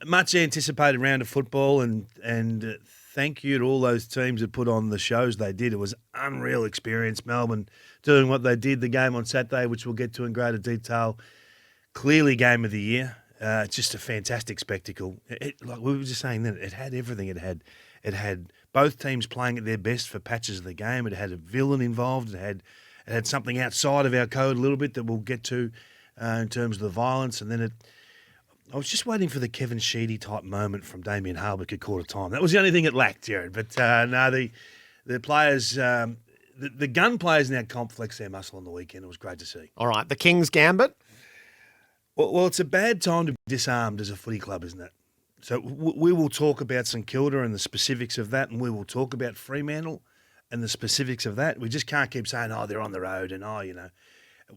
much anticipated round of football, and thank you to all those teams that put on the shows they did. It was an unreal experience. Melbourne doing what they did, the game on Saturday, which we'll get to in greater detail. Clearly game of the year. Just a fantastic spectacle. Like we were just saying then, it had everything. It had both teams playing at their best for patches of the game. It had a villain involved. It had something outside of our code a little bit that we'll get to in terms of the violence. And then I was just waiting for the Kevin Sheedy type moment from Damien Hardwick at quarter time. That was the only thing it lacked, Jared. But no, the players, the gun players in our comp flexed their muscle on the weekend. It was great to see. All right, the King's Gambit. Well, it's a bad time to be disarmed as a footy club, isn't it? So we will talk about St Kilda and the specifics of that, and we will talk about Fremantle and the specifics of that. We just can't keep saying, they're on the road and,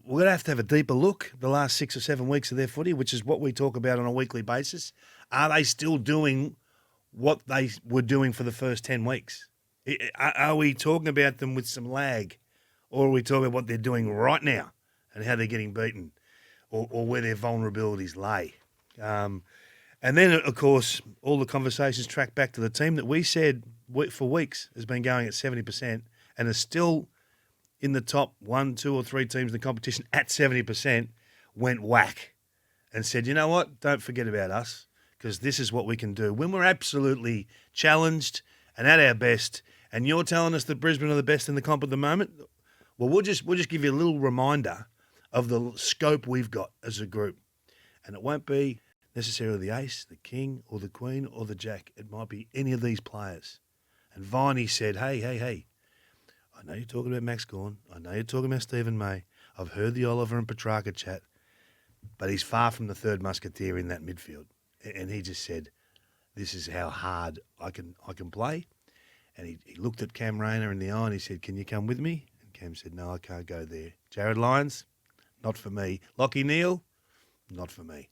we're going to have a deeper look the last 6 or 7 weeks of their footy, which is what we talk about on a weekly basis. Are they still doing what they were doing for the first 10 weeks? Are we talking about them with some lag, or are we talking about what they're doing right now and how they're getting beaten? Or where their vulnerabilities lay. And then, of course, all the conversations track back to the team that we said for weeks has been going at 70% and is still in the top 1, 2 or 3 teams in the competition at 70%, went whack and said, you know what, don't forget about us because this is what we can do. When we're absolutely challenged and at our best and you're telling us that Brisbane are the best in the comp at the moment, well, we'll just give you a little reminder of the scope we've got as a group. And it won't be necessarily the ace, the king, or the queen, or the jack. It might be any of these players. And Viney said, hey, I know you're talking about Max Gawn. I know you're talking about Stephen May. I've heard the Oliver and Petrarca chat. But he's far from the third musketeer in that midfield. And he just said, this is how hard I can play. And he looked at Cam Rayner in the eye and he said, can you come with me? And Cam said, no, I can't go there. Jared Lyons, not for me. Lockie Neal, not for me.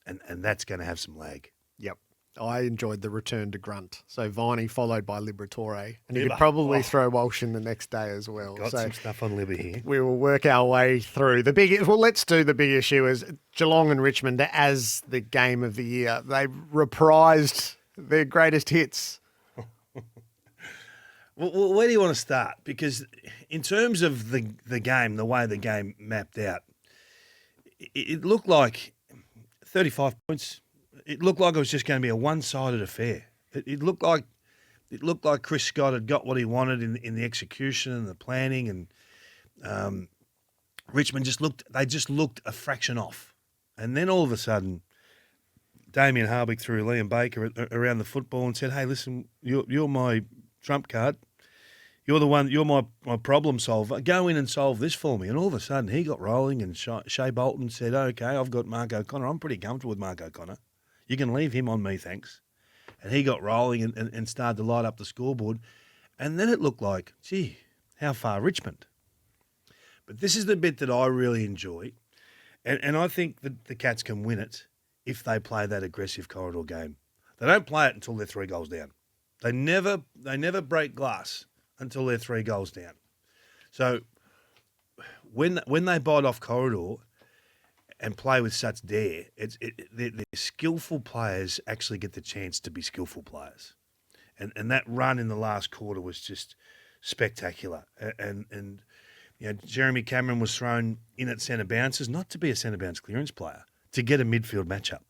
And that's going to have some lag. Yep. I enjoyed the return to grunt. So Viney followed by Liberatore. And you could probably throw Walsh in the next day as well. Got some stuff on Libba here. We will work our way through. Let's do the big issue as Geelong and Richmond as the game of the year. They reprised their greatest hits. Well, where do you want to start? Because in terms of the game, the way the game mapped out, it looked like 35 points. It looked like it was just going to be a one-sided affair. It looked like Chris Scott had got what he wanted in the execution and the planning, and Richmond just looked a fraction off. And then all of a sudden, Damien Hardwick threw Liam Baker around the football and said, "Hey, listen, you're my trump card. You're the one. You're my problem solver. Go in and solve this for me." And all of a sudden, he got rolling, and Shea Bolton said, "Okay, I've got Mark O'Connor. I'm pretty comfortable with Mark O'Connor. You can leave him on me, thanks." And he got rolling and started to light up the scoreboard. And then it looked like, gee, how far Richmond? But this is the bit that I really enjoy, and I think that the Cats can win it if they play that aggressive corridor game. They don't play it until they're 3 goals down. They never break glass until they're 3 goals down. So when they bite off corridor and play with such dare, the skillful players actually get the chance to be skillful players. And that run in the last quarter was just spectacular. And Jeremy Cameron was thrown in at centre bounces, not to be a centre bounce clearance player, to get a midfield matchup.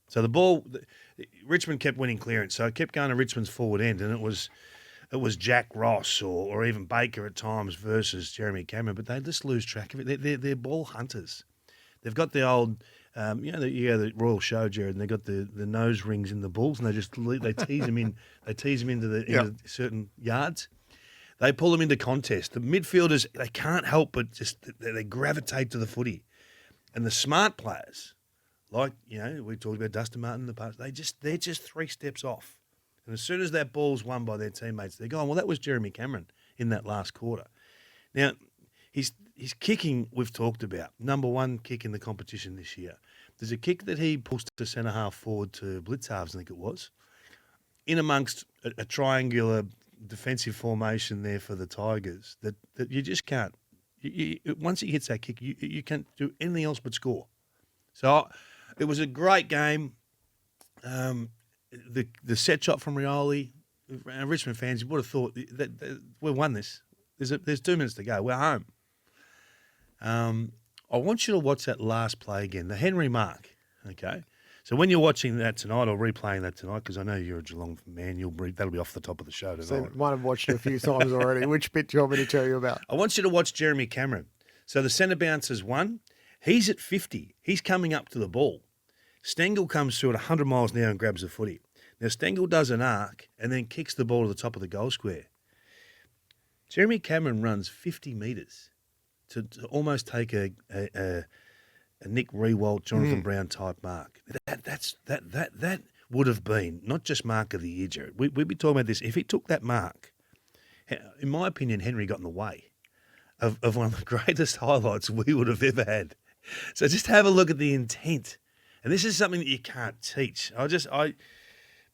So the ball, Richmond kept winning clearance, so it kept going to Richmond's forward end, and it was Jack Ross or even Baker at times versus Jeremy Cameron, but they just lose track of it. They're ball hunters. They've got the old, the Royal Show, Jared, and they got the nose rings in the balls, and they tease them in. They tease them into certain yards. They pull them into contest. The midfielders, they can't help but just they gravitate to the footy, and the smart players, like we talked about Dustin Martin in the past, they're just 3 steps off. And as soon as that ball's won by their teammates, they're going, well, that was Jeremy Cameron in that last quarter. Now, his kicking we've talked about, number 1 kick in the competition this year. There's a kick that he pulls to centre half forward to blitz halves, I think it was, in amongst a triangular defensive formation there for the Tigers that you just can't. Once he hits that kick, you can't do anything else but score. So it was a great game. The set shot from Rioli, Richmond fans, you would have thought that we won this. There's 2 minutes to go. We're home. I want you to watch that last play again, the Henry mark. Okay, so when you're watching that tonight or replaying that tonight, because I know you're a Geelong man, that'll be off the top of the show tonight. So might have watched it a few times already. Which bit do you want me to tell you about? I want you to watch Jeremy Cameron. So the centre bouncer's won. He's at 50. He's coming up to the ball. Stengel comes through at 100 miles an hour and grabs the footy. Now, Stengel does an arc and then kicks the ball to the top of the goal square. Jeremy Cameron runs 50 metres to almost take a Nick Riewoldt, Jonathan Brown type mark. That would have been not just mark of the year, Jared. We'd be talking about this. If he took that mark, in my opinion, Henry got in the way of one of the greatest highlights we would have ever had. So just have a look at the intent. And this is something that you can't teach.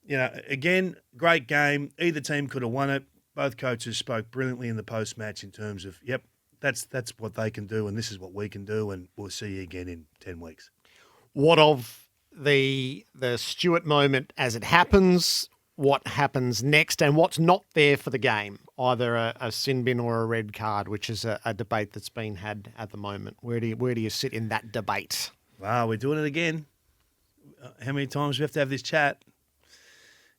Again, great game. Either team could have won it. Both coaches spoke brilliantly in the post-match in terms of, yep, that's what they can do and this is what we can do, and we'll see you again in 10 weeks. What of the Stewart moment as it happens? What happens next, and what's not there for the game? Either a sin bin or a red card, which is a debate that's been had at the moment. Where do you sit in that debate? Wow, we're doing it again. How many times do we have to have this chat?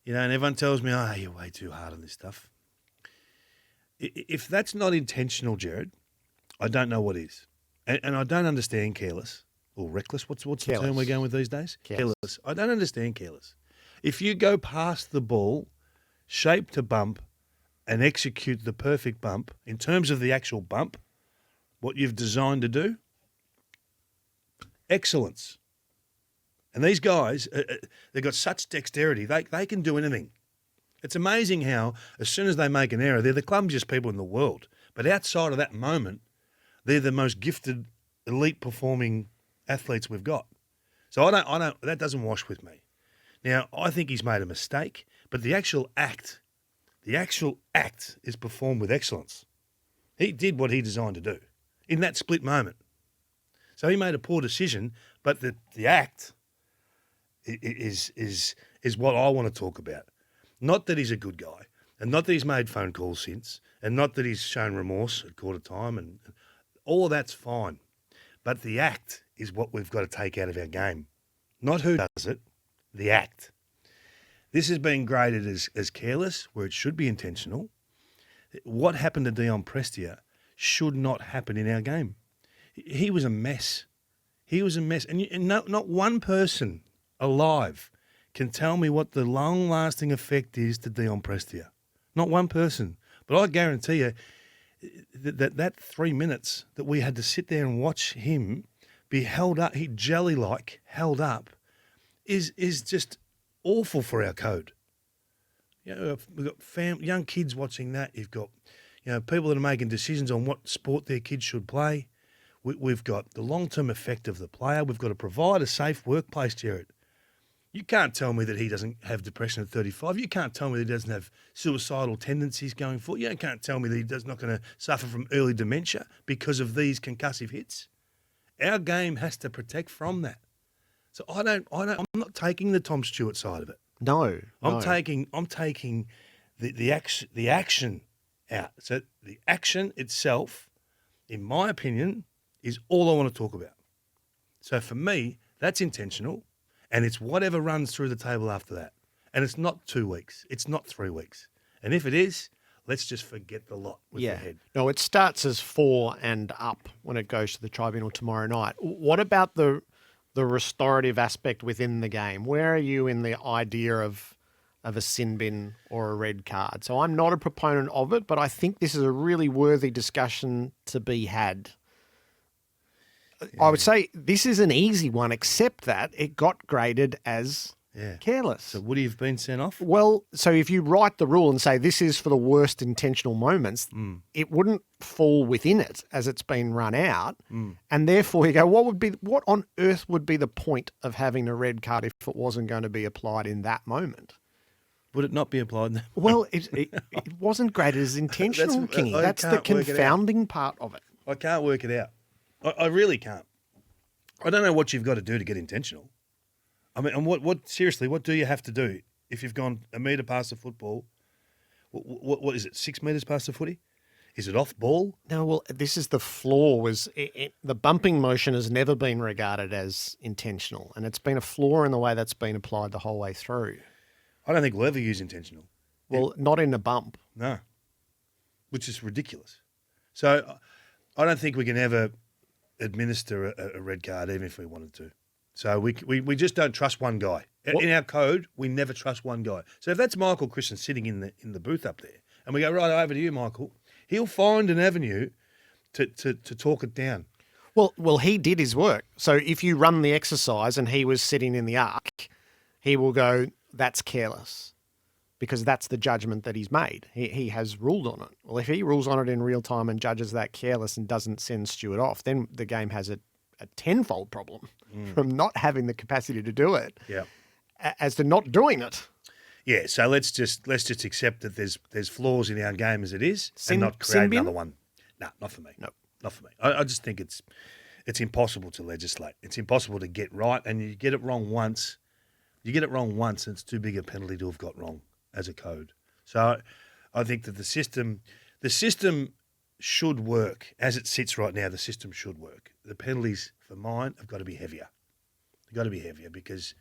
And everyone tells me, oh, you're way too hard on this stuff. If that's not intentional, Jared, I don't know what is. And I don't understand careless or reckless. What's the term we're going with these days? Careless. I don't understand careless. If you go past the ball, shape to bump, and execute the perfect bump, in terms of the actual bump, what you've designed to do, excellence. And these guys, they've got such dexterity, they can do anything. It's amazing how, as soon as they make an error, they're the clumsiest people in the world. But outside of that moment, they're the most gifted, elite performing athletes we've got. So that doesn't wash with me. Now, I think he's made a mistake, but the actual act is performed with excellence. He did what he designed to do in that split moment. So he made a poor decision, but the act is what I want to talk about. Not that he's a good guy, and not that he's made phone calls since, and not that he's shown remorse at quarter time, and all of that's fine. But the act is what we've got to take out of our game. Not who does it, the act. This has been graded as careless, where it should be intentional. What happened to Dion Prestia should not happen in our game. He was a mess. He was a mess. And not one person alive can tell me what the long-lasting effect is to Dion Prestia. Not one person. But I guarantee you that 3 minutes that we had to sit there and watch him be held up, he jelly-like held up, is just awful for our code. We've got young kids watching that. You've got people that are making decisions on what sport their kids should play. We've got the long-term effect of the player. We've got to provide a safe workplace, Jared. You can't tell me that he doesn't have depression at 35. You can't tell me that he doesn't have suicidal tendencies going forward. You can't tell me that he's not going to suffer from early dementia because of these concussive hits. Our game has to protect from that. So I'm not taking the Tom Stewart side of it. No. I'm taking the action out. So the action itself, in my opinion, is all I want to talk about. So for me, that's intentional. And it's whatever runs through the table after that. And it's not 2 weeks. It's not 3 weeks. And if it is, let's just forget the lot with the head. No, it starts as 4 and up when it goes to the tribunal tomorrow night. What about the restorative aspect within the game? Where are you in the idea of a sin bin or a red card? So I'm not a proponent of it, but I think this is a really worthy discussion to be had. Yeah. I would say this is an easy one, except that it got graded as careless. So would he have been sent off? Well, so if you write the rule and say this is for the worst intentional moments, it wouldn't fall within it as it's been run out. And therefore you go, what on earth would be the point of having a red card if it wasn't going to be applied in that moment? Would it not be applied in that Well, it wasn't graded as intentional, Kingy. That's the confounding part of it. I can't work it out. I really can't. I don't know what you've got to do to get intentional. I mean, and what seriously, what do you have to do if you've gone a metre past the football? What is it, 6 metres past the footy? Is it off ball? No, well, this is the flaw. The bumping motion has never been regarded as intentional, and it's been a flaw in the way that's been applied the whole way through. I don't think we'll ever use intentional. Well, not in a bump. No, which is ridiculous. So I don't think we can ever administer a red card, even if we wanted to. So we just don't trust one guy. What? In our code, we never trust one guy. So if that's Michael Christian sitting in the booth up there, and we go, right, over to you, Michael, he'll find an avenue to talk it down. Well, he did his work. So if you run the exercise and he was sitting in the arc, he will go, that's careless, because that's the judgment that he's made. He has ruled on it. Well, if he rules on it in real time and judges that careless and doesn't send Stewart off, then the game has a tenfold problem from not having the capacity to do it, as to not doing it. Yeah, so let's just accept that there's flaws in our game as it is, and not create another one. No, not for me. No, not for me. I just think it's impossible to legislate. It's impossible to get right, and you get it wrong once. You get it wrong once, and it's too big a penalty to have got wrong as a code. So I think that the system should work as it sits right now. The system should work. The penalties for mine have got to be heavier. They've got to be heavier because,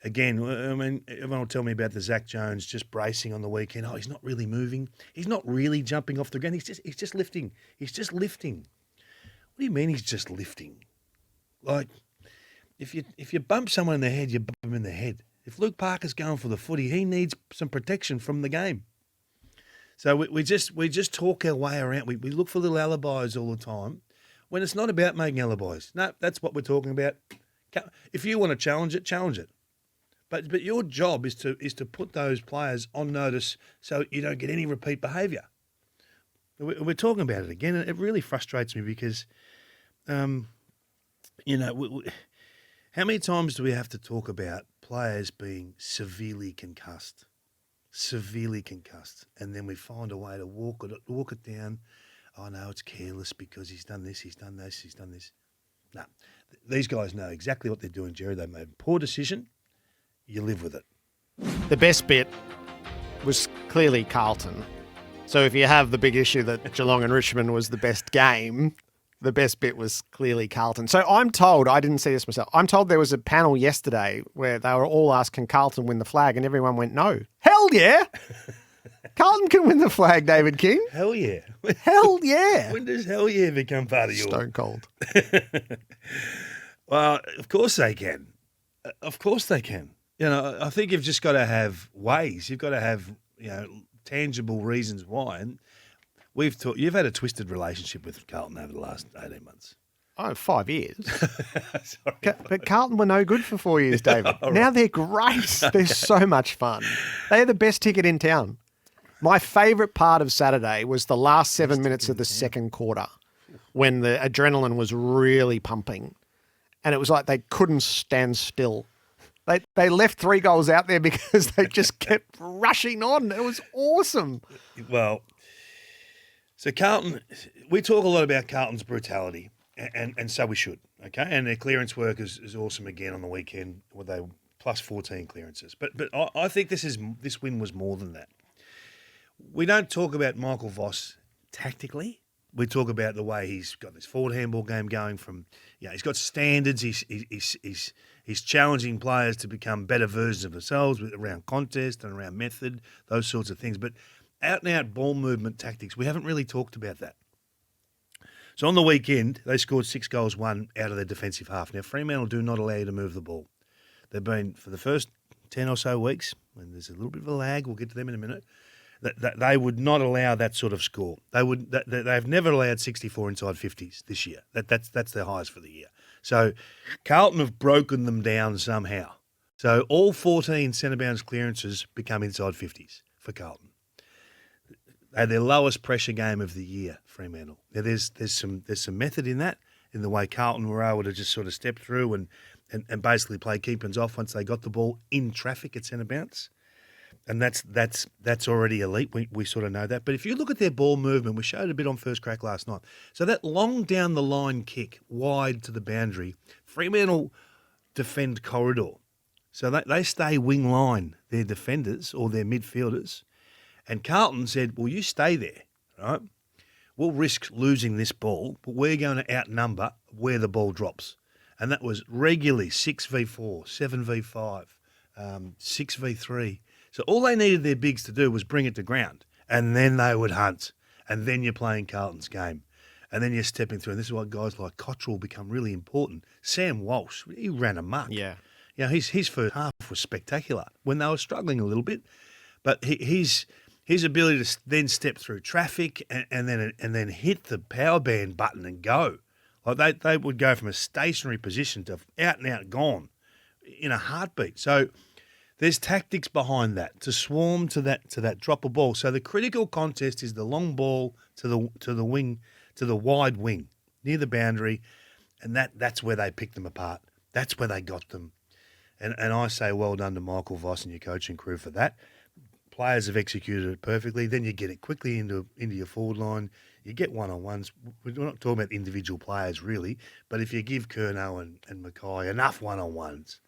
again, I mean, everyone will tell me about the Zach Jones just bracing on the weekend. Oh, he's not really moving. He's not really jumping off the ground. He's just lifting. He's just lifting. What do you mean he's just lifting? Like, if you bump someone in the head, you bump him in the head. If Luke Parker's going for the footy, he needs some protection from the game. So we just talk our way around. We look for little alibis all the time when it's not about making alibis. No, that's what we're talking about. If you want to challenge it, challenge it. But your job is to put those players on notice so you don't get any repeat behaviour. We're talking about it again, and it really frustrates me because, how many times do we have to talk about players being severely concussed, and then we find a way to walk it down. Oh no, it's careless because he's done this, he's done this, he's done this. No, these guys know exactly what they're doing, Jerry. They made a poor decision. You live with it. The best bit was clearly Carlton. So if you have the big issue that Geelong and Richmond was the best game, the best bit was clearly Carlton. So I'm told, I didn't see this myself, I'm told there was a panel yesterday where they were all asked, can Carlton win the flag? And everyone went, no. Hell yeah! Carlton can win the flag, David King. Hell yeah. Hell yeah. When does hell yeah become part of your... Stone cold. Well, of course they can. Of course they can. I think you've just got to have ways. You've got to have, tangible reasons why. And you've had a twisted relationship with Carlton over the last 18 months. Oh, 5 years. Sorry. But Carlton were no good for 4 years, David. Now they're great. They're so much fun. They're the best ticket in town. My favourite part of Saturday was the last 7 minutes of the second quarter when the adrenaline was really pumping. And it was like they couldn't stand still. They left 3 goals out there because they just kept rushing on. It was awesome. Well, so Carlton, we talk a lot about Carlton's brutality, and so we should, okay? And their clearance work is awesome again on the weekend, where they plus 14 clearances. But I think this win was more than that. We don't talk about Michael Voss tactically. We talk about the way he's got this forward handball game going from, he's got standards. He's challenging players to become better versions of themselves around contest and around method, those sorts of things. But out-and-out ball movement tactics, we haven't really talked about that. So on the weekend, they scored 6 goals, 1 out of their defensive half. Now, Fremantle do not allow you to move the ball. They've been, for the first 10 or so weeks, and there's a little bit of a lag, we'll get to them in a minute, that they would not allow that sort of score. They've never allowed 64 inside 50s this year. That's their highest for the year. So Carlton have broken them down somehow. So all 14 centre bounce clearances become inside 50s for Carlton. They're their lowest pressure game of the year, Fremantle. Now there's some method in that, in the way Carlton were able to just sort of step through and basically play keep-ins off once they got the ball in traffic at centre bounce. And that's already elite. We sort of know that. But if you look at their ball movement, we showed a bit on First Crack last night. So that long down the line kick, wide to the boundary, Fremantle defend corridor. So they stay wing line, their defenders or their midfielders. And Carlton said, well, you stay there, right? We'll risk losing this ball, but we're going to outnumber where the ball drops. And that was regularly 6v4, 7v5, 6v3. So all they needed their bigs to do was bring it to ground, and then they would hunt. And then you're playing Carlton's game. And then you're stepping through. And this is why guys like Cottrell become really important. Sam Walsh, he ran amok. Yeah. You know, his first half was spectacular when they were struggling a little bit. But his ability to then step through traffic and then hit the power band button and go. Like they would go from a stationary position to out and out gone in a heartbeat. So there's tactics behind that to swarm to that drop of ball. So the critical contest is the long ball to the wing, to the wide wing near the boundary, and that's where they picked them apart. That's where they got them. And I say well done to Michael Voss and your coaching crew for that. Players have executed it perfectly. Then you get it quickly into your forward line. You get one-on-ones. We're not talking about individual players really, but if you give Curnow and Mackay enough one-on-ones,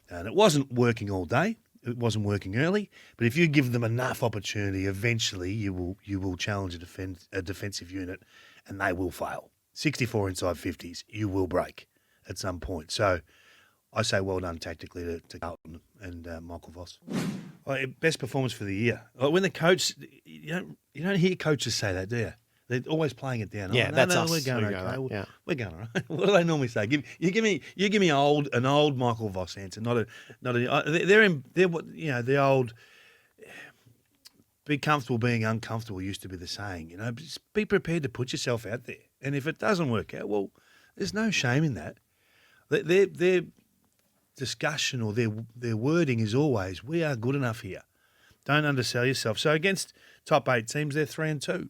and it wasn't working all day, it wasn't working early, but if you give them enough opportunity, eventually you will challenge a defensive unit, and they will fail. 64 inside 50s, you will break at some point. So I say well done tactically to Carlton and Michael Voss. Best performance for the year. When the coach, you don't hear coaches say that, do you? They're always playing it down. Yeah, that's us. We're going We go okay. right, yeah. We're going all right. What do they normally say? Give me an old Michael Voss answer, not a. They're what the old. Be comfortable being uncomfortable used to be the saying. You know, just be prepared to put yourself out there, and if it doesn't work out, well, there's no shame in that. Their discussion or their wording is always, "We are good enough here. Don't undersell yourself." So against top 8 teams, they're 3-2.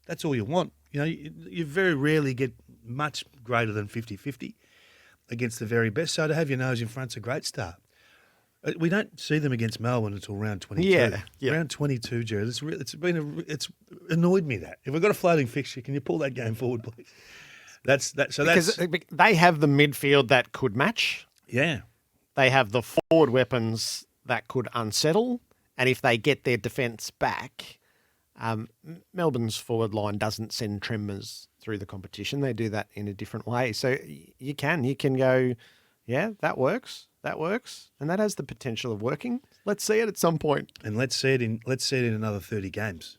That's all you want. You know, you very rarely get much greater than 50-50 against the very best. So to have your nose in front's a great start. We don't see them against Melbourne until round 22. Yeah. Round 22, Jared. It's annoyed me that. If we've got a floating fixture, can you pull that game forward, please? Because they have the midfield that could match. Yeah. They have the forward weapons that could unsettle. And if they get their defence back, Melbourne's forward line doesn't send tremors through the competition. They do that in a different way. So you can go, yeah, that works, and that has the potential of working. Let's see it at some point, and let's see it in another 30 games.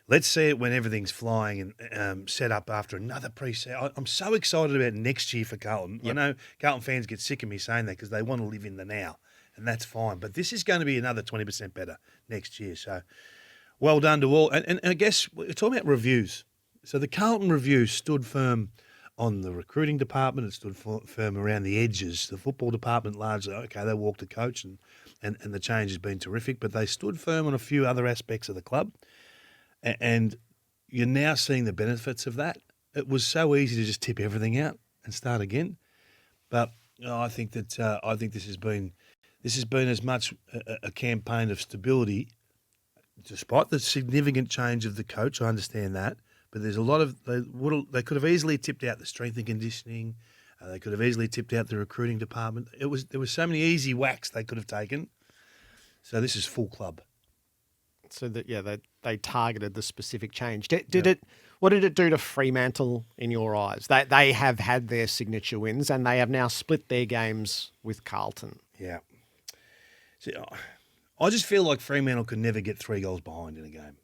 Let's see it when everything's flying and set up after another pre-season. I'm so excited about next year for Carlton. Yep. I know Carlton fans get sick of me saying that because they want to live in the now, and that's fine. But this is going to be another 20% better next year. So well done to all. And I guess we're talking about reviews. So the Carlton review stood firm on the recruiting department. It stood firm around the edges. The football department largely, okay, they walked the coach and the change has been terrific, but they stood firm on a few other aspects of the club. And you're now seeing the benefits of that. It was so easy to just tip everything out and start again. But I think that this has been as much a campaign of stability, despite the significant change of the coach. I understand that, but there's a lot of they could have easily tipped out the strength and conditioning. They could have easily tipped out the recruiting department. There was so many easy whacks they could have taken. So this is full club. So that they targeted the specific change. What did it do to Fremantle in your eyes? They have had their signature wins and they have now split their games with Carlton. Yeah. See, I just feel like Fremantle could never get 3 goals behind in a game.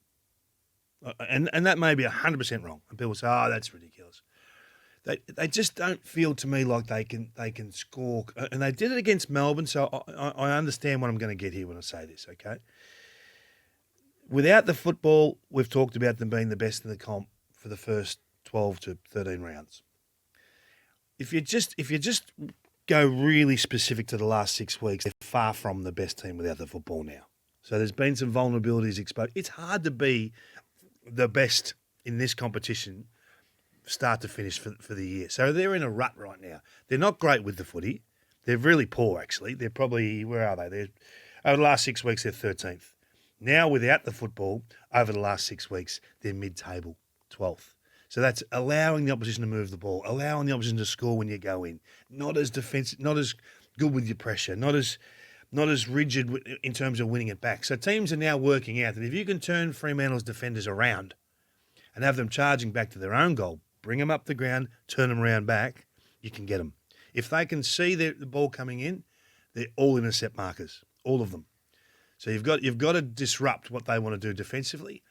And that may be 100% wrong. And people say, "Oh, that's ridiculous." They just don't feel to me like they can score. And they did it against Melbourne, so I understand what I'm going to get here when I say this, okay? Without the football, we've talked about them being the best in the comp for the first 12 to 13 rounds. If you just go really specific to the last 6 weeks, they're far from the best team without the football now. So there's been some vulnerabilities exposed. It's hard to be the best in this competition start to finish for the year. So they're in a rut right now. They're not great with the footy. They're really poor, actually. They're probably, where are they? Over the last 6 weeks, they're 13th. Now, without the football, over the last 6 weeks, they're mid-table, 12th. So that's allowing the opposition to move the ball, allowing the opposition to score when you go in. Not as good with your pressure, not as rigid in terms of winning it back. So teams are now working out that if you can turn Fremantle's defenders around and have them charging back to their own goal, bring them up the ground, turn them around back, you can get them. If they can see the ball coming in, they're all intercept markers, all of them. So you've got to disrupt what they want to do defensively.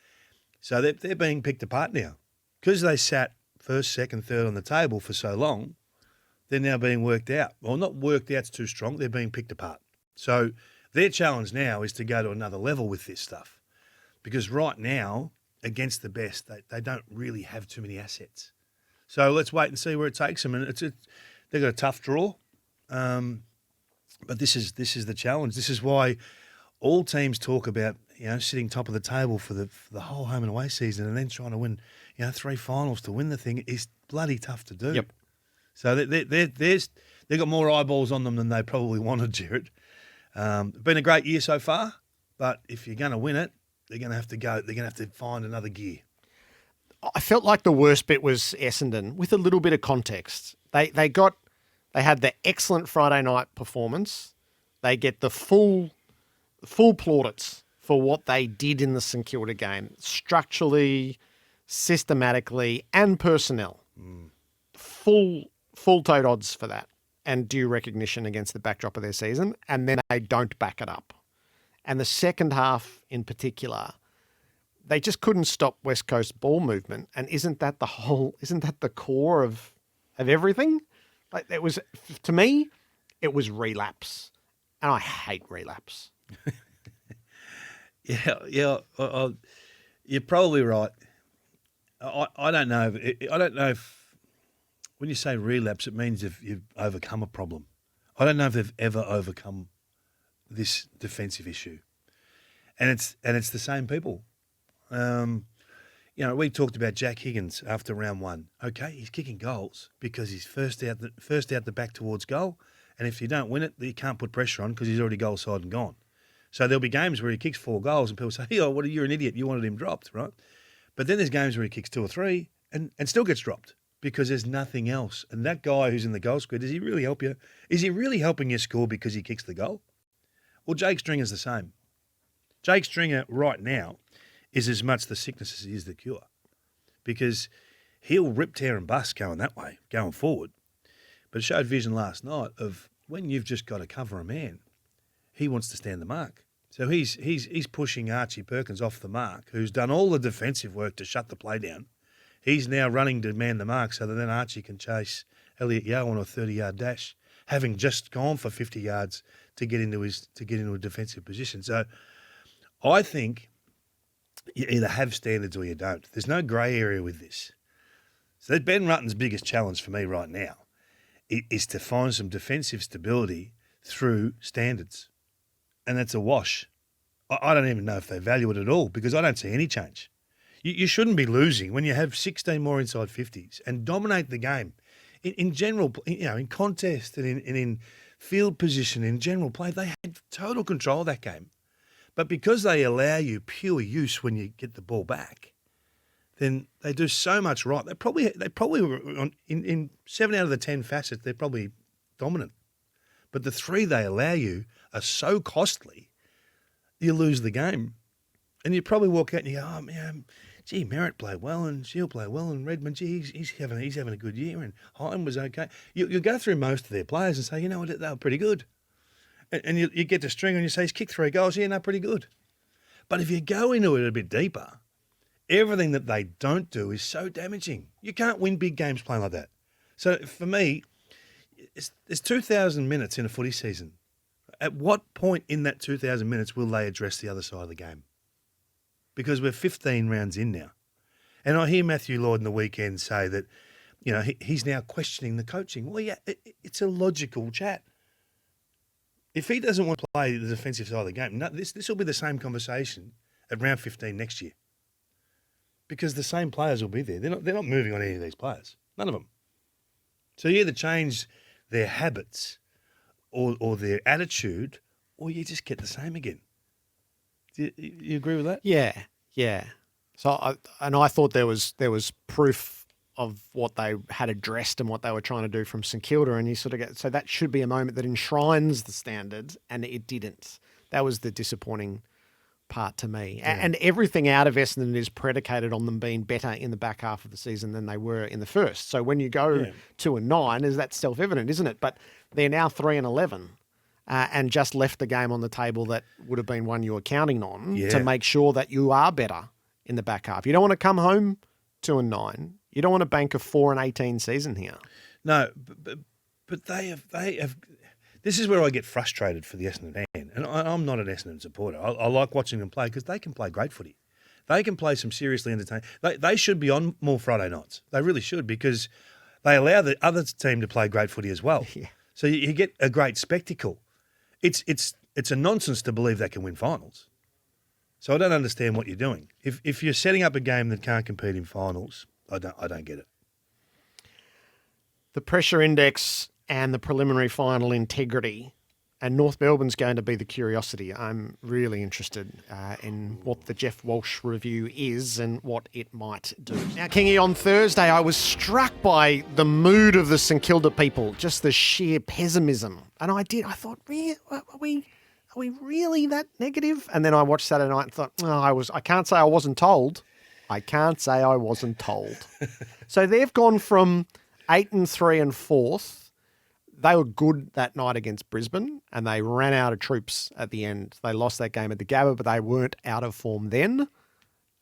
So they're being picked apart now. Because they sat first, second, third on the table for so long, they're now being worked out. Well, not worked out's too strong, they're being picked apart. So their challenge now is to go to another level with this stuff. Because right now, against the best, they don't really have too many assets. So let's wait and see where it takes them. And they've got a tough draw. But this is the challenge. This is why all teams talk about sitting top of the table for the whole home and away season, and then trying to win 3 finals to win the thing is bloody tough to do. Yep. So they've got more eyeballs on them than they probably wanted, Jared. Been a great year so far, but if you're going to win it, they're going to have to go. They're going to have to find another gear. I felt like the worst bit was Essendon, with a little bit of context. They had the excellent Friday night performance. They get the full plaudits for what they did in the St Kilda game, structurally, systematically, and personnel. Full-toed odds for that, and due recognition against the backdrop of their season, and then they don't back it up. And the second half in particular, they just couldn't stop West Coast ball movement. And isn't that the core of everything? Like, it was, to me, it was relapse. And I hate relapse. Yeah, you're probably right. I don't know. I don't know if when you say relapse, it means if you've overcome a problem. I don't know if they've ever overcome this defensive issue, and it's the same people. We talked about Jack Higgins after round one. Okay, he's kicking goals because he's first out the back towards goal, and if you don't win it, you can't put pressure on because he's already goal side and gone. So there'll be games where he kicks 4 goals and people say, "Oh, you're an idiot. You wanted him dropped, right?" But then there's games where he kicks 2 or 3 and still gets dropped because there's nothing else. And that guy who's in the goal squad, does he really help you? Is he really helping you score because he kicks the goal? Well, Jake Stringer's the same. Jake Stringer right now is as much the sickness as he is the cure, because he'll rip, tear and bust going that way, going forward. But it showed vision last night of when you've just got to cover a man, he wants to stand the mark. So he's pushing Archie Perkins off the mark, who's done all the defensive work to shut the play down. He's now running to man the mark so that then Archie can chase Elliot Yeo on a 30-yard dash, having just gone for 50 yards to get into a defensive position. So I think you either have standards or you don't. There's no grey area with this. So that's Ben Rutten's biggest challenge for me right now is to find some defensive stability through standards. And that's a wash. I don't even know if they value it at all because I don't see any change. You shouldn't be losing when you have 16 more inside 50s and dominate the game. In general, in contest and in field position, in general play, they had total control of that game. But because they allow you pure use when you get the ball back, then they do so much right. They probably were in 7 out of the 10 facets, they're probably dominant. But the 3 they allow you are so costly, you lose the game. And you probably walk out and you go, "Oh man, gee, Merritt played well and Shield played well and Redmond, gee, he's having a good year and Hyman was okay." You go through most of their players and say, "You know what, they were pretty good." And you get to Stringer and you say, "He's kicked 3 goals, yeah, no, pretty good." But if you go into it a bit deeper, everything that they don't do is so damaging. You can't win big games playing like that. So for me, there's 2,000 minutes in a footy season. At what point in that 2,000 minutes will they address the other side of the game? Because we're 15 rounds in now. And I hear Matthew Lloyd in the weekend say that, he's now questioning the coaching. Well, yeah, it's a logical chat. If he doesn't want to play the defensive side of the game, this will be the same conversation at round 15 next year. Because the same players will be there. They're not moving on any of these players. None of them. So you either change their habits or their attitude, or you just get the same again. Do you agree with that? Yeah. So I thought there was proof of what they had addressed and what they were trying to do from St Kilda, and you sort of get, so that should be a moment that enshrines the standard, and it didn't. That was the disappointing part to me. Yeah. And everything out of Essendon is predicated on them being better in the back half of the season than they were in the first. So when you go 2-9, is that self-evident, isn't it? But they're now 3-11. And just left the game on the table that would have been one you were counting on to make sure that you are better in the back half. You don't want to come home 2-9. You don't want to bank a 4-18 season here. No, but they have. This is where I get frustrated for the Essendon end, and I'm not an Essendon supporter. I like watching them play because they can play great footy. They can play some seriously entertaining. They should be on more Friday nights. They really should, because they allow the other team to play great footy as well. Yeah. So you get a great spectacle. It's a nonsense to believe they can win finals. So I don't understand what you're doing. If you're setting up a game that can't compete in finals, I don't get it. The pressure index and the preliminary final integrity, and North Melbourne's going to be the curiosity. I'm really interested in what the Jeff Walsh review is and what it might do. Now, Kingy, on Thursday, I was struck by the mood of the St Kilda people, just the sheer pessimism. And I thought, are we really that negative? And then I watched Saturday night and thought, I can't say I wasn't told. So they've gone from 8-3 and 4th. They were good that night against Brisbane, and they ran out of troops at the end. They lost that game at the Gabba, but they weren't out of form then,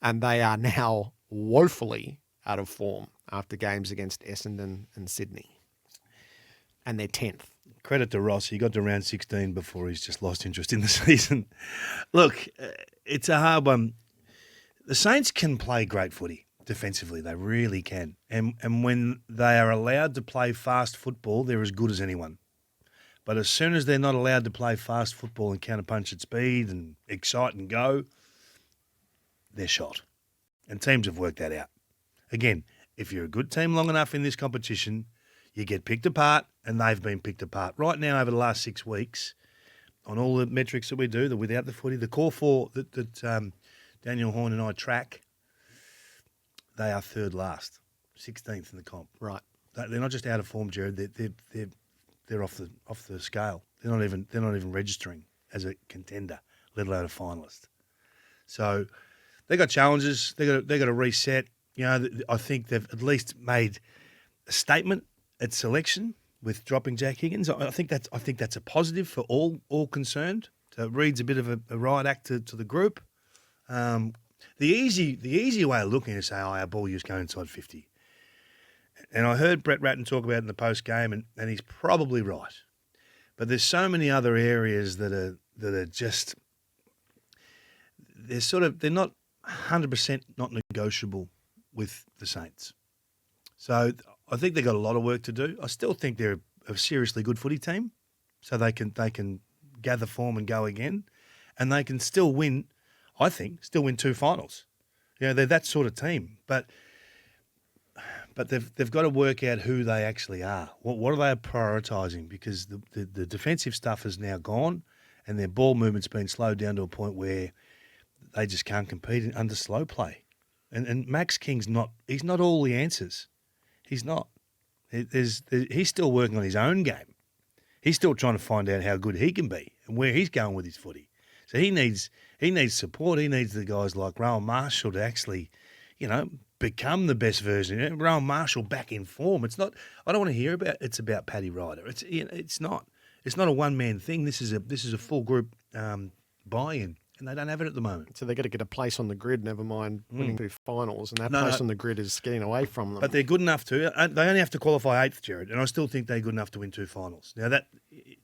and they are now woefully out of form after games against Essendon and Sydney. And they're 10th. Credit to Ross. He got to round 16 before he's just lost interest in the season. Look, it's a hard one. The Saints can play great footy defensively. They really can. And when they are allowed to play fast football, they're as good as anyone. But as soon as they're not allowed to play fast football and counterpunch at speed and excite and go, they're shot. And teams have worked that out. Again, if you're a good team long enough in this competition, you get picked apart, and they've been picked apart. Right now, over the last 6 weeks, on all the metrics that we do, the without the footy, the core four that Daniel Horn and I track, they are third last, 16th in the comp. Right. They're not just out of form, Jared. They're off the scale. They're not even registering as a contender, let alone a finalist. So they got challenges. They got to reset. You know, I think they've at least made a statement at selection with dropping Jack Higgins. I think that's a positive for all concerned. So it reads a bit of a riot act to the group. The easy way of looking is say, our ball use going inside 50. And I heard Brett Ratton talk about it in the post game, and he's probably right. But there's so many other areas that are just they're not 100% not negotiable with the Saints. So I think they've got a lot of work to do. I still think they're a seriously good footy team, so they can gather form and go again, and they can still win. I think still win 2 finals. You know, they're that sort of team, but they've got to work out who they actually are. What are they prioritising? Because the defensive stuff is now gone, and their ball movement's been slowed down to a point where they just can't compete under slow play. And Max King's he's not all the answers. He's not. He's still working on his own game. He's still trying to find out how good he can be and where he's going with his footy. So he needs support. He needs the guys like Rowan Marshall to actually, become the best version. Rowan Marshall back in form. It's not. I don't want to hear it's about Paddy Ryder. It's not. It's not a one man thing. This is a full group buy-in, and they don't have it at the moment. So they've got to get a place on the grid. Never mind winning 2 finals, and that place on the grid is getting away from them. But they're good enough to. They only have to qualify 8th, Jared, and I still think they're good enough to win 2 finals. Now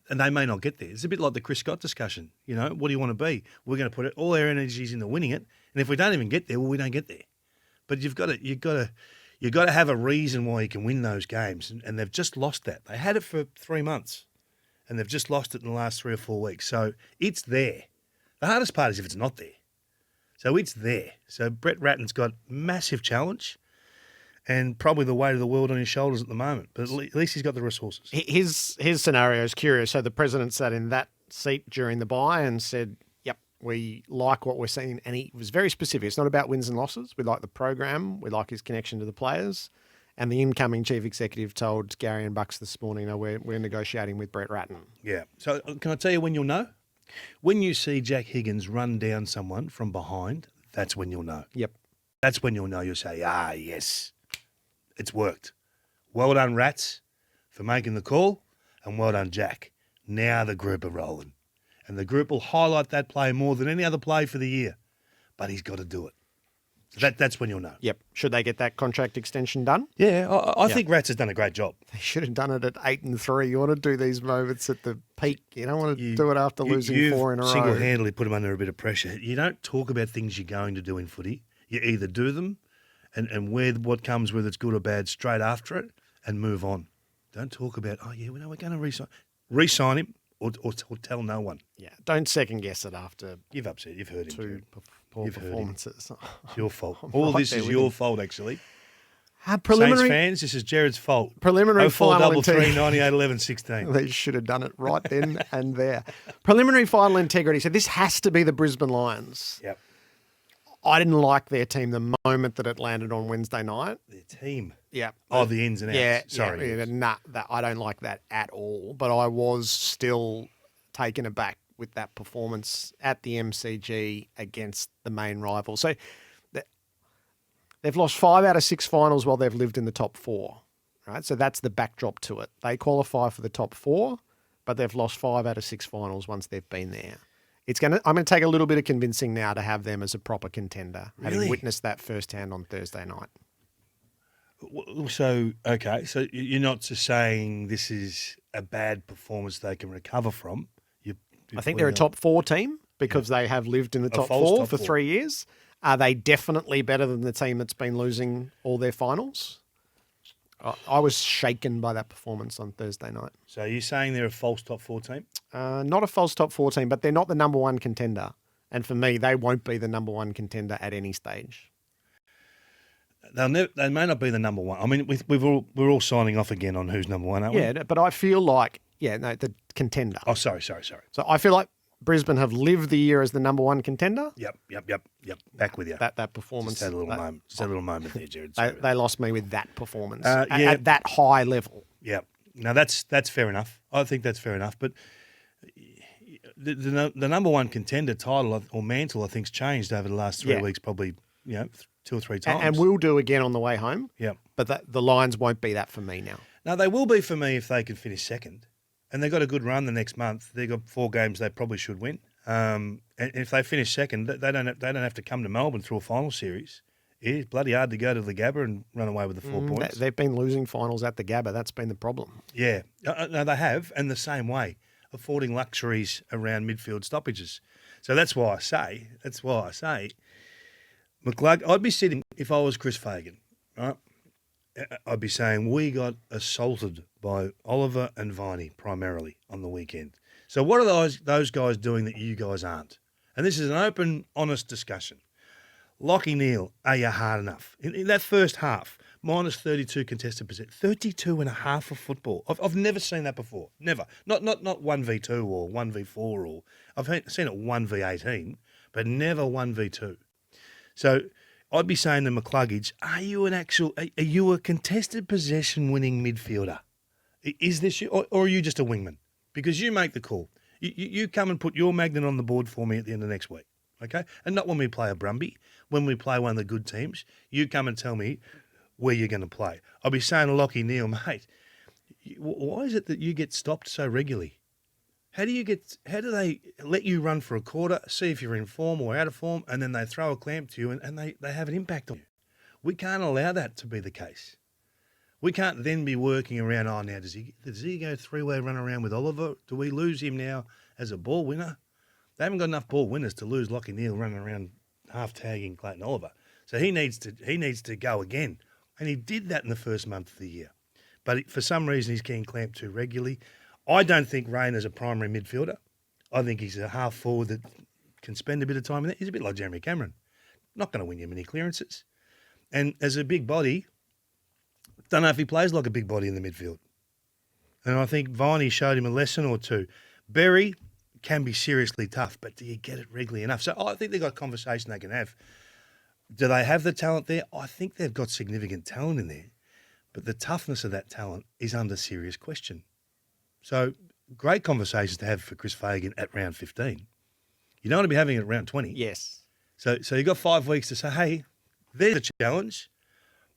and they may not get there. It's a bit like the Chris Scott discussion. What do you want to be? We're going to put all our energies into winning it, and if we don't even get there, well, we don't get there. But you've got to have a reason why you can win those games, and they've just lost that. They had it for 3 months, and they've just lost it in the last 3 or 4 weeks. So it's there. The hardest part is if it's not there. So it's there. So Brett Ratton's got massive challenge and probably the weight of the world on his shoulders at the moment. But at least he's got the resources. His scenario is curious. So the president sat in that seat during the bye and said, yep, we like what we're seeing. And he was very specific. It's not about wins and losses. We like the program. We like his connection to the players. And the incoming chief executive told Gary and Bucks this morning, we're negotiating with Brett Ratton. Yeah. So can I tell you when you'll know? When you see Jack Higgins run down someone from behind, that's when you'll know. Yep. That's when you'll know. You'll say, yes, it's worked. Well done, Rats, for making the call, and well done, Jack. Now the group are rolling. And the group will highlight that play more than any other play for the year. But he's got to do it. So that's when you'll know. Yep. Should they get that contract extension done? Yeah, I think Rats has done a great job. They should have done it at 8-3. You want to do these moments at the peak. You don't want to do it after losing 4 in a row. Single-handedly put him under a bit of pressure. You don't talk about things you're going to do in footy. You either do them and wear what comes, whether it's good or bad, straight after it and move on. Don't talk about, we're going to re-sign. Re-sign him or tell no one. Yeah, don't second-guess it after You've upset. You've heard him. two poor performances. It's your fault. All this is your fault, actually. Preliminary Saints fans, this is Jared's fault. Preliminary final 0433 98 11 16. They should have done it right then and there. Preliminary final integrity. So this has to be the Brisbane Lions. Yep. I didn't like their team the moment that it landed on Wednesday night. Their team. Yeah. Oh, the ins and outs. Yeah. Sorry. Yeah, I don't like that at all. But I was still taken aback with that performance at the MCG against the main rival. So they've lost 5 out of 6 finals while they've lived in the top 4. Right? So that's the backdrop to it. They qualify for the top 4, but they've lost 5 out of 6 finals once they've been there. I'm going to take a little bit of convincing now to have them as a proper contender, Really? having witnessed that firsthand on Thursday night. So, okay. So you're not just saying this is a bad performance they can recover from. I think they're a top 4 team because they have lived in the top 4 for 3 years. Are they definitely better than the team that's been losing all their finals? I was shaken by that performance on Thursday night. So you're saying they're a false top 4 team? Not a false top 4 team, but they're not the number 1 contender. And for me, they won't be the number 1 contender at any stage. They may not be the number 1. I mean, we're all signing off again on who's number 1, aren't we? Yeah, but I feel like, the contender. Oh, sorry. So I feel like Brisbane have lived the year as the number 1 contender. Yep. Back with you. That performance. Just had a little moment there, Jared. They lost me with that performance at that high level. Yeah. No, that's fair enough. I think that's fair enough. But the number 1 contender title or mantle, I think, has changed over the last 3 weeks, probably 2 or 3 times. And will do again on the way home. Yeah. But the Lions won't be that for me now. No, they will be for me if they can finish second. And they've got a good run the next month. They've got 4 games they probably should win. And if they finish second, they don't have to come to Melbourne through a final series. It's bloody hard to go to the Gabba and run away with the 4 points. They've been losing finals at the Gabba. That's been the problem. Yeah. No, they have, and the same way, affording luxuries around midfield stoppages. So that's why I say, McClug, I'd be sitting, if I was Chris Fagan, right? I'd be saying we got assaulted by Oliver and Viney primarily on the weekend. So what are those guys doing that you guys aren't? And this is an open, honest discussion. Lockie Neal, are you hard enough? In that first half, minus 32 contested possession, 32 and a half of football. I've never seen that before. Never. Not 1v2 or 1v4 or I've seen it 1v18, but never 1v2. So I'd be saying to McCluggage, are you a contested possession winning midfielder? Is this you, or are you just a wingman? Because you make the call. You come and put your magnet on the board for me at the end of next week, okay? And not when we play a Brumby, when we play one of the good teams. You come and tell me where you're going to play. I'll be saying to Lockie Neal, mate, why is it that you get stopped so regularly? How do they let you run for a quarter, see if you're in form or out of form, and then they throw a clamp to you and they have an impact on you? We can't allow that to be the case. We can't then be working around, now does he go 3-way run around with Oliver? Do we lose him now as a ball winner? They haven't got enough ball winners to lose Lockie Neal running around half-tagging Clayton Oliver. So he needs to go again. And he did that in the first month of the year. But for some reason, he's getting clamped too regularly. I don't think Rayner's a primary midfielder. I think he's a half forward that can spend a bit of time in there. He's a bit like Jeremy Cameron. Not going to win you many clearances. And as a big body, don't know if he plays like a big body in the midfield. And I think Viney showed him a lesson or two. Berry can be seriously tough, but do you get it regularly enough? So I think they've got a conversation they can have. Do they have the talent there? I think they've got significant talent in there. but the toughness of that talent is under serious question. So great conversations to have for Chris Fagan at round 15. You don't want to be having it at round 20. Yes. So you've got 5 weeks to say, hey, there's a challenge.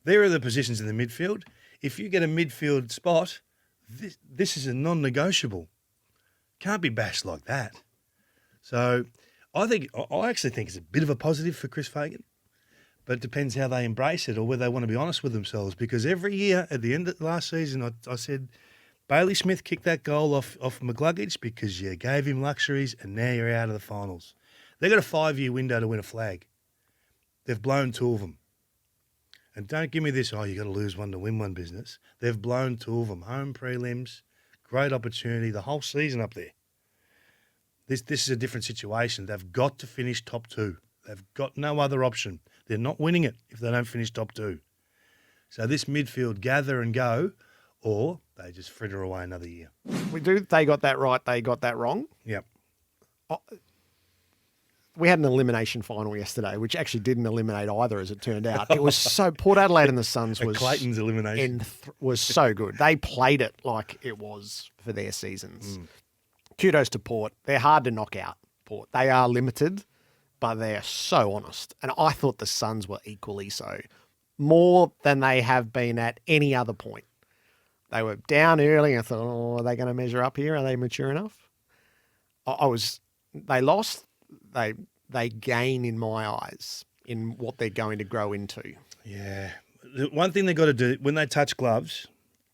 There are the positions in the midfield. If you get a midfield spot, this is a non-negotiable. Can't be bashed like that. So I actually think it's a bit of a positive for Chris Fagan, but it depends how they embrace it or whether they want to be honest with themselves. Because every year at the end of last season, I said, Bailey Smith kicked that goal off McGluggage because you gave him luxuries and now you're out of the finals. They've got a 5-year window to win a flag. They've blown 2 of them. And don't give me this, you got to lose one to win one business. They've blown 2 of them. Home prelims, great opportunity, the whole season up there. This is a different situation. They've got to finish top 2. They've got no other option. They're not winning it if they don't finish top 2. So this midfield gather and go, or they just fritter away another year. They got that right, they got that wrong. Yep. We had an elimination final yesterday, which actually didn't eliminate either, as it turned out. It was so Port Adelaide and the Suns was Clayton's elimination was so good. They played it like it was for their seasons. Kudos to Port. They're hard to knock out. Port. They are limited, but they're so honest. And I thought the Suns were equally so, more than they have been at any other point. They were down early. I thought, are they going to measure up here? Are they mature enough? They lost. They gain in my eyes in what they're going to grow into. Yeah. The one thing they've got to do, when they touch gloves,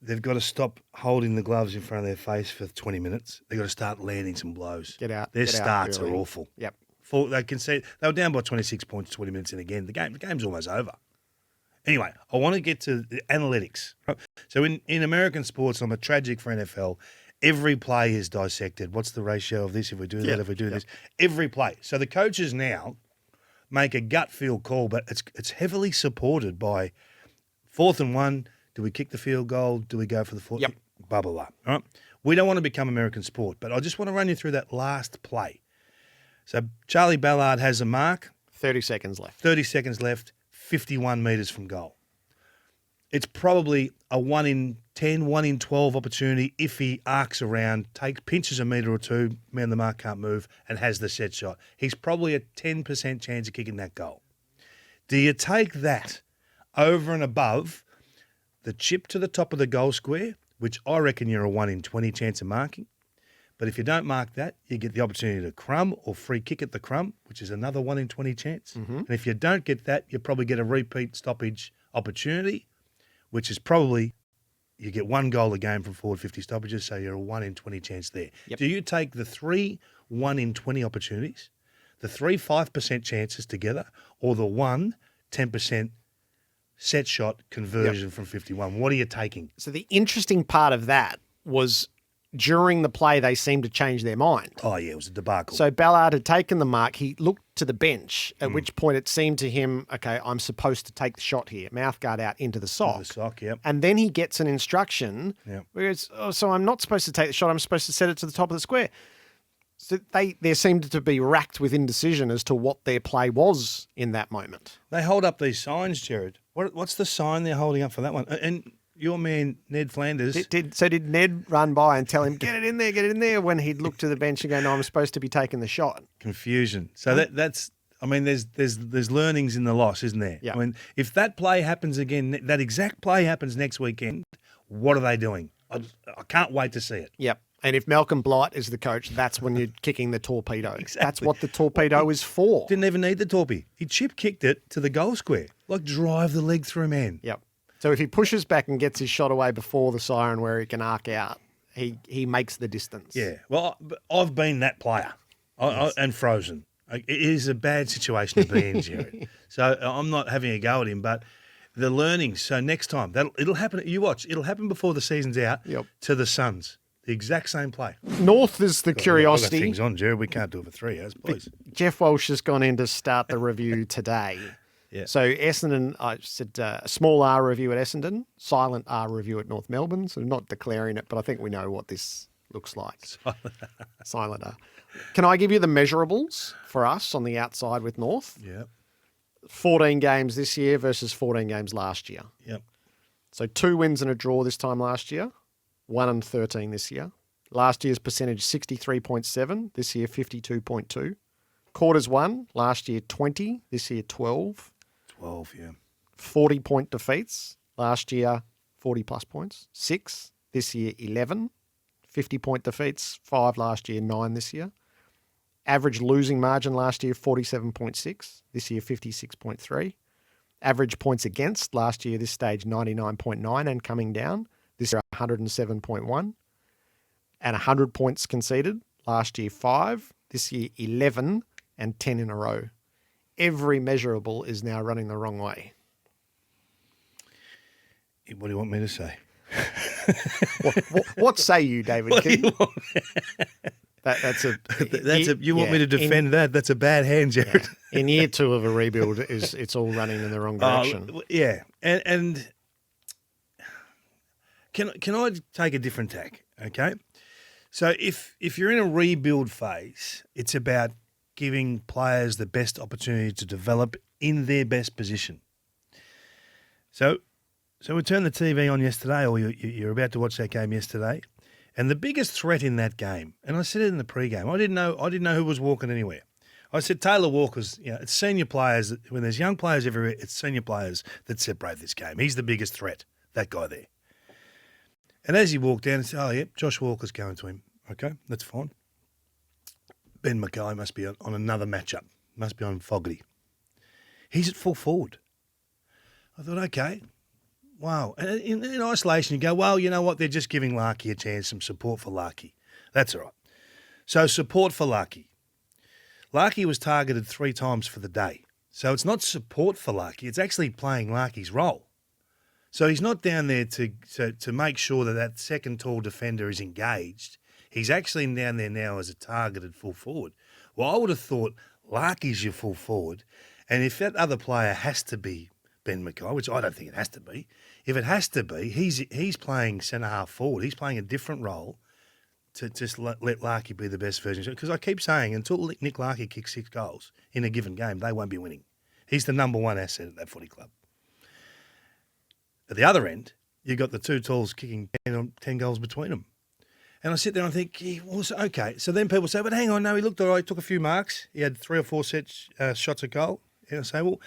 they've got to stop holding the gloves in front of their face for 20 minutes. They've got to start landing some blows. Get out. Their starts are awful. Yep. They can see they were down by 26 points 20 minutes in again. The game's almost over. Anyway, I want to get to the analytics. So in American sports, I'm a tragic for NFL. Every play is dissected. What's the ratio of this if we do that, if we do this? Every play. So the coaches now make a gut feel call, but it's heavily supported by 4th and 1. Do we kick the field goal? Do we go for the fourth? Yep. Blah, blah, blah. All right? We don't want to become American sport, but I just want to run you through that last play. So Charlie Ballard has a mark. 30 seconds left. 30 seconds left, 51 metres from goal. It's probably a 1 in 10, 1 in 12 opportunity if he arcs around, pinches a metre or 2, man the mark can't move, and has the set shot. He's probably a 10% chance of kicking that goal. Do you take that over and above the chip to the top of the goal square, which I reckon you're a 1 in 20 chance of marking? But if you don't mark that, you get the opportunity to crumb or free kick at the crumb, which is another 1 in 20 chance. Mm-hmm. And if you don't get that, you probably get a repeat stoppage opportunity, which is probably you get 1 goal a game from forward 50 stoppages, so you're a 1 in 20 chance there. Yep. Do you take the 3 1 in 20 opportunities, the 3 5% chances together, or the 1 10% set shot conversion from 51? What are you taking? So the interesting part of that was during the play, they seemed to change their mind. Oh, yeah, it was a debacle. So Ballard had taken the mark. He looked to the bench, at which point it seemed to him, okay, I'm supposed to take the shot here. Mouthguard out into the sock. The sock, yep. And then he gets an instruction where it's, so I'm not supposed to take the shot. I'm supposed to set it to the top of the square. So there seemed to be racked with indecision as to what their play was in that moment. They hold up these signs, Jared. What's the sign they're holding up for that one? And your man, Ned Flanders. Did Ned run by and tell him, get it in there, when he'd look to the bench and go, no, I'm supposed to be taking the shot? Confusion. So that's, I mean, there's learnings in the loss, isn't there? Yeah. I mean, if that play happens again, that exact play happens next weekend, what are they doing? I can't wait to see it. Yep. And if Malcolm Blight is the coach, that's when you're kicking the torpedo. Exactly. That's what the torpedo is for. Didn't even need the torpy. He chip kicked it to the goal square. Like drive the leg through, man. Yep. So if he pushes back and gets his shot away before the siren where he can arc out, he makes the distance. Yeah. Well, I've been that player and frozen. It is a bad situation to be in, Jared. So I'm not having a go at him, but the learnings. So next time, it'll happen. You watch. It'll happen before the season's out to the Suns. The exact same play. North is the curiosity. I've got things on, Jared. We can't do it for 3 hours, please. Jeff Walsh has gone in to start the review today. Yeah. So Essendon, I said a small R review at Essendon, silent R review at North Melbourne. So not declaring it, but I think we know what this looks like. Silent R. Can I give you the measurables for us on the outside with North? Yeah. 14 games this year versus 14 games last year. Yep. So 2 wins and a draw this time last year, 1 and 13 this year. Last year's percentage 63.7, this year 52.2. Quarters won, last year 20, this year 12. 12, yeah. 40-point defeats, last year 40-plus points. 6, this year 11. 50-point defeats, 5 last year, 9 this year. Average losing margin last year 47.6, this year 56.3. Average points against last year, this stage 99.9 and coming down. This year 107.1. And 100 points conceded. Last year 5, this year 11 and 10 in a row. Every measurable is now running the wrong way. What do you want me to say? What say you, David? What do you want? You want me to defend that? That's a bad hand, Jared. Yeah. In year 2 of a rebuild, it's all running in the wrong direction. Yeah, and can I take a different tack? Okay, so if you're in a rebuild phase, it's about giving players the best opportunity to develop in their best position. So we turned the TV on yesterday, or you're about to watch that game yesterday. And the biggest threat in that game, and I said it in the pre-game, I didn't know who was walking anywhere. I said Taylor Walker's, it's senior players. When there's young players everywhere, it's senior players that separate this game. He's the biggest threat, that guy there. And as he walked down, I said, oh, yeah, Josh Walker's going to him. Okay, that's fine. Ben Mackay must be on another matchup. Must be on Fogarty. He's at full forward. I thought, okay. Wow. And in isolation, you go, well, you know what? They're just giving Larkey a chance, some support for Larkey. That's all right. So support for Larkey. Larkey was targeted 3 times for the day. So it's not support for Larkey. It's actually playing Larkey's role. So he's not down there to make sure that second tall defender is engaged. He's actually down there now as a targeted full forward. Well, I would have thought Larkey's your full forward. And if that other player has to be Ben Mackay, which I don't think it has to be. If it has to be, he's playing centre half forward. He's playing a different role to just let Larkey be the best version. Because I keep saying, until Nick Larkey kicks 6 goals in a given game, they won't be winning. He's the number 1 asset at that footy club. At the other end, you've got the 2 talls kicking 10 goals between them. And I sit there and think, okay. So then people say, but hang on, no, he looked all right. He took a few marks. He had 3 or 4 shots at goal. And I say, well,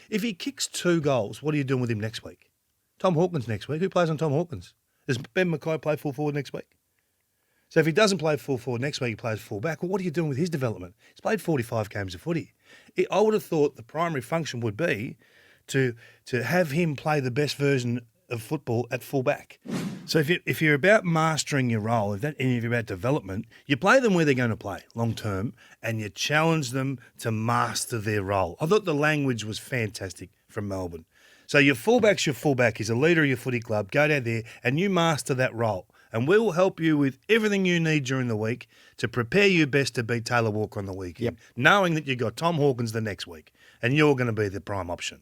if he kicks 2 goals, what are you doing with him next week? Tom Hawkins next week. Who plays on Tom Hawkins? Does Ben Mackay play full forward next week? So if he doesn't play full forward next week, he plays full back. Well, what are you doing with his development? He's played 45 games of footy. I would have thought the primary function would be to have him play the best version of football at full back. So if you're about mastering your role, and if you're about development, you play them where they're going to play long term, and you challenge them to master their role. I thought the language was fantastic from Melbourne. So your fullback's your fullback. He's a leader of your footy club. Go down there and you master that role. And we will help you with everything you need during the week to prepare you best to beat Taylor Walker on the weekend, knowing that you've got Tom Hawkins the next week and you're going to be the prime option.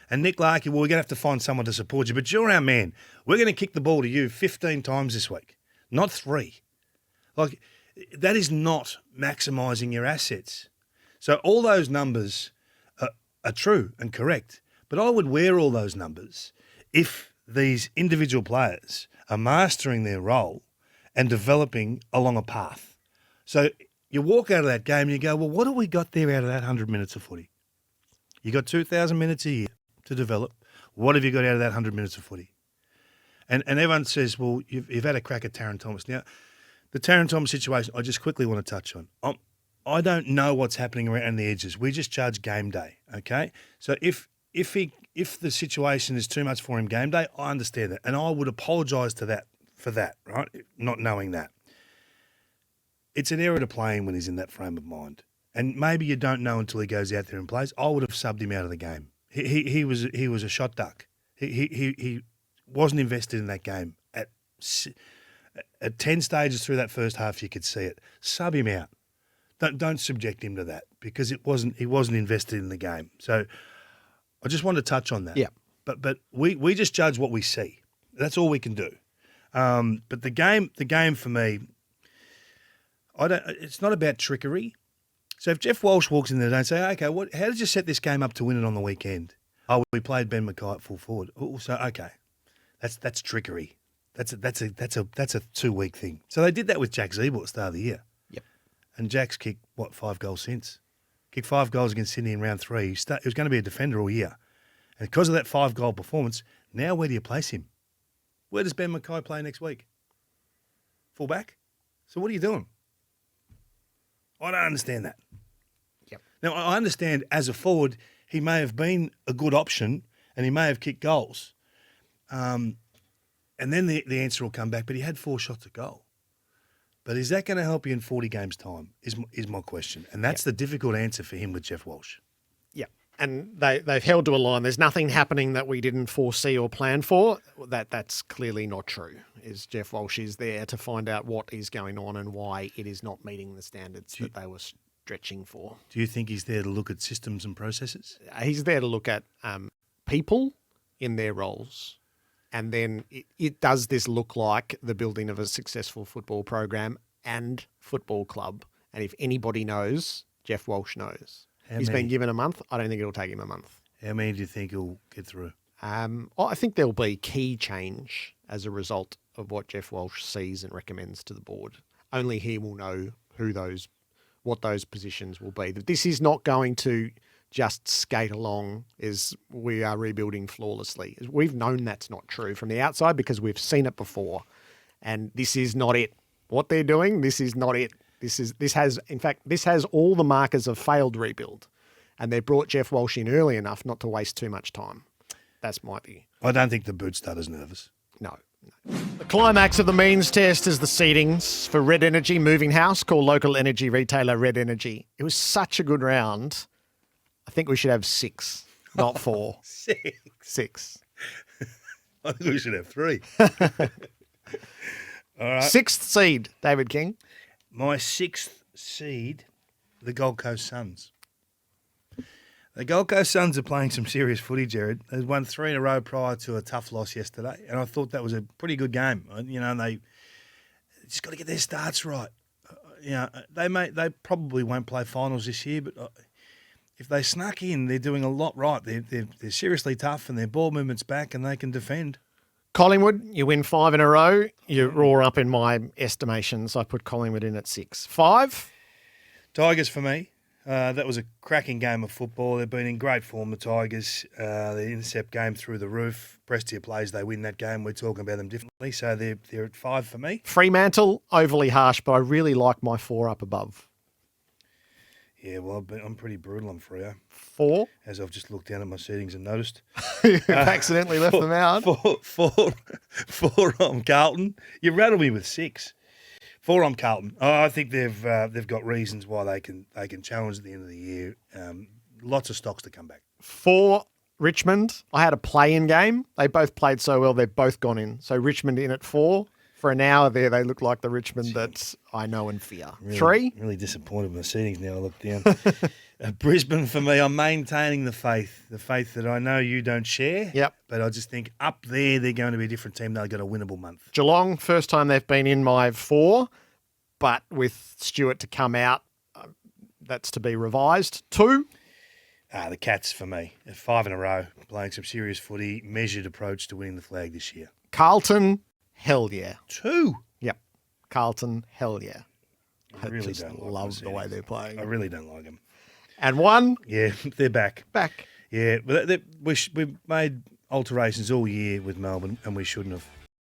And Nick Larkey, well, we're going to have to find someone to support you, but you're our man. We're going to kick the ball to you 15 times this week, not 3. Like, that is not maximising your assets. So all those numbers are true and correct, but I would wear all those numbers if these individual players are mastering their role and developing along a path. So you walk out of that game and you go, well, what have we got there out of that 100 minutes of footy? You got 2,000 minutes a year to develop. What have you got out of that 100 minutes of footy? And everyone says, well, you've had a crack at Taron Thomas. Now, the Taron Thomas situation, I just quickly want to touch on. I don't know what's happening around the edges. We just judge game day, okay? So if the situation is too much for him game day, I understand that. And I would apologise for that, right? Not knowing that. It's an error to play him when he's in that frame of mind. And maybe you don't know until he goes out there and plays. I would have subbed him out of the game. He was a shot duck. He wasn't invested in that game. At 10 stages through that first half, you could see it. Sub him out. Don't subject him to that because he wasn't invested in the game. So I just wanted to touch on that. Yeah. But we just judge what we see. That's all we can do. But the game for me, it's not about trickery. So if Jeff Walsh walks in there and say, okay, how did you set this game up to win it on the weekend? Oh, we played Ben Mackay at full forward. Oh, so, okay. That's trickery. That's a 2-week thing. So they did that with Jack Zeeble at the start of the year. Yep. And Jack's kicked, 5 goals since? Kicked 5 goals against Sydney in round 3. He was going to be a defender all year. And because of that 5-goal performance, now where do you place him? Where does Ben Mackay play next week? Fullback? So what are you doing? I don't understand that. Yep. Now, I understand as a forward, he may have been a good option and he may have kicked goals. And then the answer will come back, but he had 4 shots at goal. But is that going to help you in 40 games' time is my question. And that's the difficult answer for him with Jeff Walsh. Yeah. And they've held to a line. There's nothing happening that we didn't foresee or plan for. That's clearly not true. Is Jeff Walsh is there to find out what is going on and why it is not meeting the standards that they were stretching for. Do you think he's there to look at systems and processes? He's there to look at people in their roles. And then does this look like the building of a successful football program and football club? And if anybody knows, Jeff Walsh knows. He's been given a month. I don't think it'll take him a month. How many do you think he'll get through? I think there'll be key change as a result of what Jeff Walsh sees and recommends to the board. Only he will know what those positions will be. This is not going to just skate along as we are rebuilding flawlessly. We've known that's not true from the outside because we've seen it before. And this is not it. What they're doing, this is not it. This has all the markers of failed rebuild. And they brought Jeff Walsh in early enough not to waste too much time. That's my view. I don't think the boot starter's nervous. No. The climax of the means test is the Seedings for Red Energy Moving House, called local energy retailer Red Energy. It was such a good round. I think we should have 6, not 4. 6. I think we should have 3. All right. 6th seed, David King. My 6th seed, the Gold Coast Suns. The Gold Coast Suns are playing some serious footy, Jared. They won 3 in a row prior to a tough loss yesterday, and I thought that was a pretty good game. You know, they just got to get their starts right. They probably won't play finals this year, but if they snuck in, they're doing a lot right. They're seriously tough, and their ball movement's back, and they can defend. Collingwood, you win 5 in a row. You roar up in my estimations. I put Collingwood in at 6. 5? Tigers for me. That was a cracking game of football. They've been in great form, the Tigers. The intercept game through the roof. Prestia plays, they win that game. We're talking about them differently, so they're at 5 for me. Fremantle, overly harsh, but I really like my 4 up above. Yeah, well, I'm pretty brutal on Freo. 4? As I've just looked down at my settings and noticed. You've accidentally left them out. 4 on Carlton. You rattled me with 6. 4 on Carlton. I think they've got reasons why they can challenge at the end of the year. Lots of stocks to come back. 4 Richmond. I had a play-in game. They both played so well. They've both gone in. So Richmond in at 4. For an hour there, they look like the Richmond that I know and fear. 3? Really disappointed with the seedings now. I look down. Brisbane for me, I'm maintaining the faith that I know you don't share. Yep. But I just think up there, they're going to be a different team. They've got a winnable month. Geelong, first time they've been in my 4, but with Stewart to come out, that's to be revised. 2? The Cats for me, at 5 in a row, playing some serious footy, measured approach to winning the flag this year. Carlton, hell yeah. 2? Yep. Carlton, hell yeah. I really just don't love the way they're playing. I really don't like them. And 1? Yeah, they're back. Back. Yeah, but we've made alterations all year with Melbourne, and we shouldn't have.